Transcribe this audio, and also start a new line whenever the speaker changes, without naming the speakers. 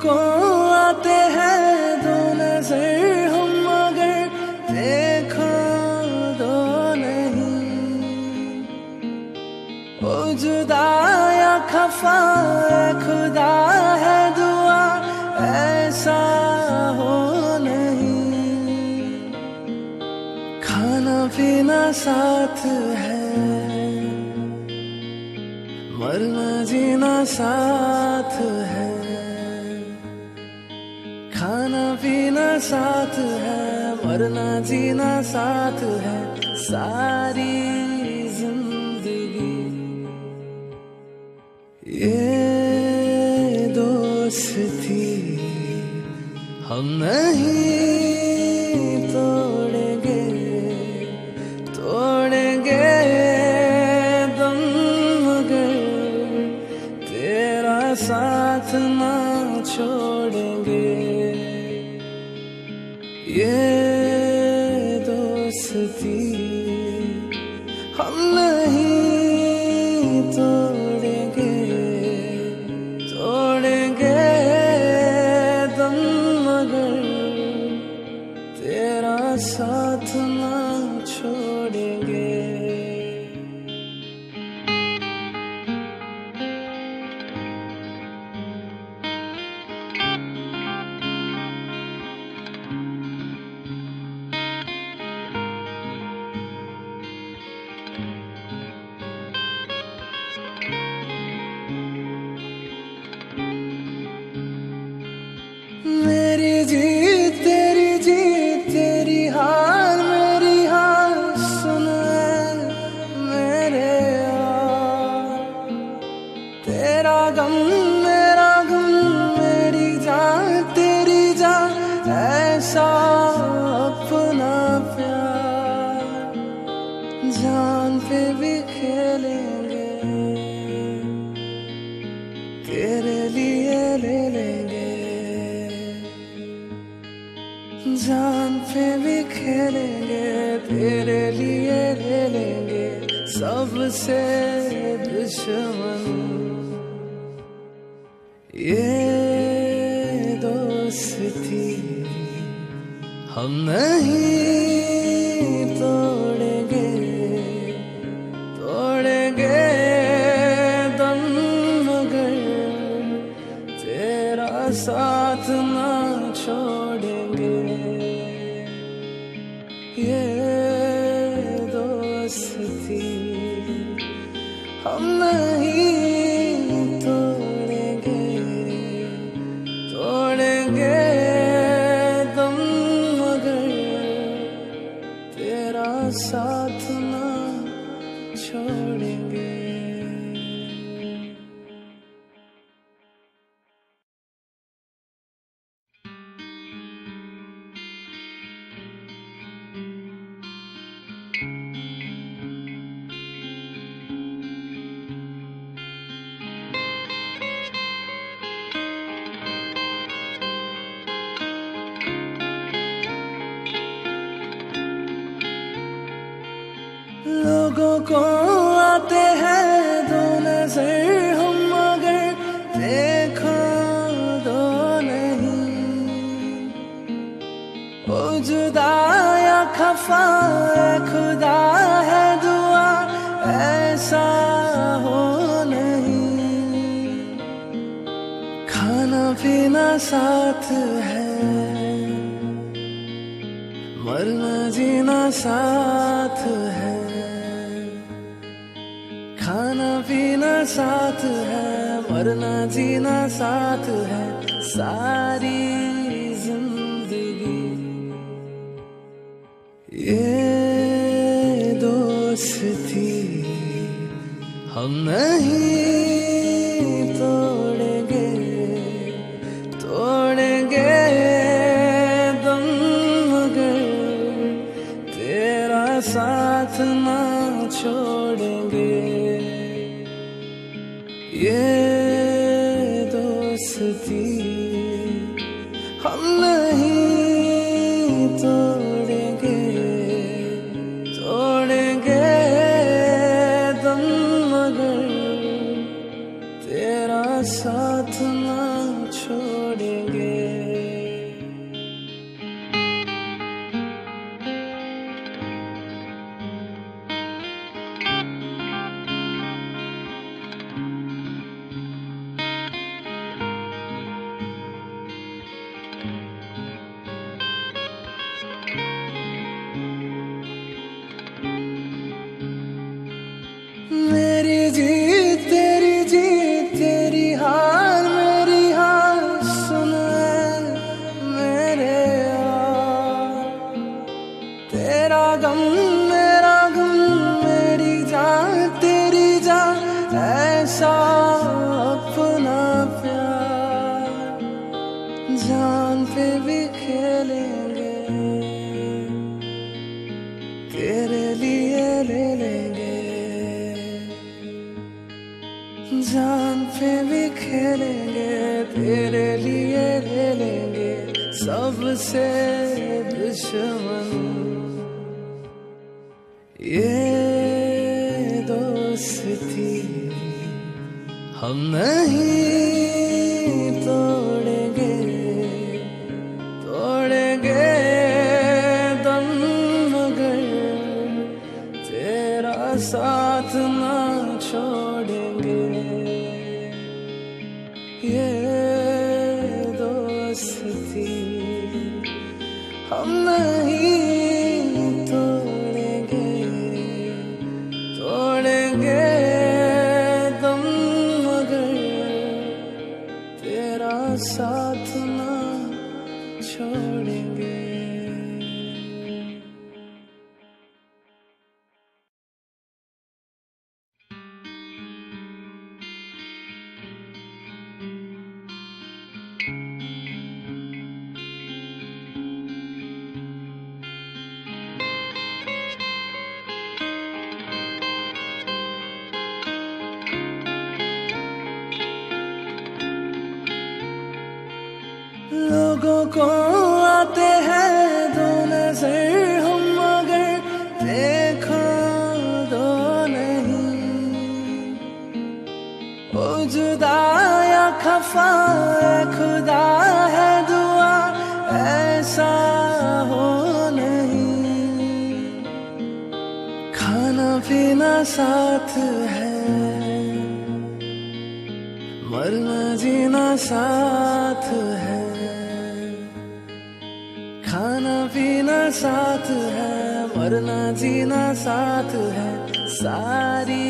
को आते हैं दो नजर हम मगर देखो दो नहीं। ओ जुदा या खफा खुदा है दुआ ऐसा हो नहीं। खाना पीना साथ है मरना जीना साथ है। खाना पीना साथ है मरना जीना साथ है। सारी जिंदगी ये दोस्ती हम नहीं तोड़ेंगे तोड़ेंगे दम मगर तेरा साथ ना छोड़ेंगे। ये दोस्ती हम नहीं तोड़ेंगे तोड़ेंगे दम मगर तेरा साथ ना छोड़ेंगे। मेरी जीत तेरी हार मेरी हार सुन मेरे यार। तेरा गम मेरा गम मेरी जान तेरी जान ऐसा अपना प्यार। जान पे भी खेलेंगे तेरे लिए ले लेंगे। जान पे भी खेलेंगे तेरे लिए ले लेंगे। सबसे दुश्मन ये दोस्ती हम नहीं तोड़ेंगे तोड़ेंगे दम मगर तेरा साथ ना छोड़ेंगे। ये दोस्ती हम नहीं तोड़ेंगे तोड़ेंगे दम मगर तेरा साथ ना छोड़ेंगे। लोगों को आते हैं दो नजर हम मगर देखो दो नहीं। ओ जुदा या खफा खुदा है दुआ ऐसा हो नहीं। खाना पीना साथ है मरना जीना साथ है। खाना पीना साथ है मरना जीना साथ है। सारी जिंदगी ये दोस्ती हम नहीं तोड़ेंगे तोड़ेंगे दम मगर तेरा साथ ना छोड़ेंगे। ये दोस्ती हम नहीं तोड़ेंगे तोड़ेंगे दम मगर तेरा साथ ना छोड़ेंगे। तेरी हार मेरी हार सुन मेरे यार। तेरा गम मेरा गम, मेरी जान तेरी जान, ऐसा अपना प्यार जान पे भी खेलेंगे, तेरे लिए ले लेंगे। जान पे भी खेलेंगे, तेरे लिए ले लेंगे। सबसे दुश्मन ये दोस्ती हम नहीं तोड़ेंगे, तोड़ेंगे दम मगर तेरा साथ ना छोड़ेंगे। ये दोस्ती हम नहीं तोड़ेंगे, तोड़ेंगे दम मगर तेरा साथ ना छोड़ेंगे। लोगों को आते हैं दो नजर हम मगर देखो दो नहीं। ओ जुदा या खफा खुदा है दुआ ऐसा हो नहीं। खाना पीना साथ है, मरना जीना साथ है। खाना पीना साथ है, मरना जीना साथ है। सारी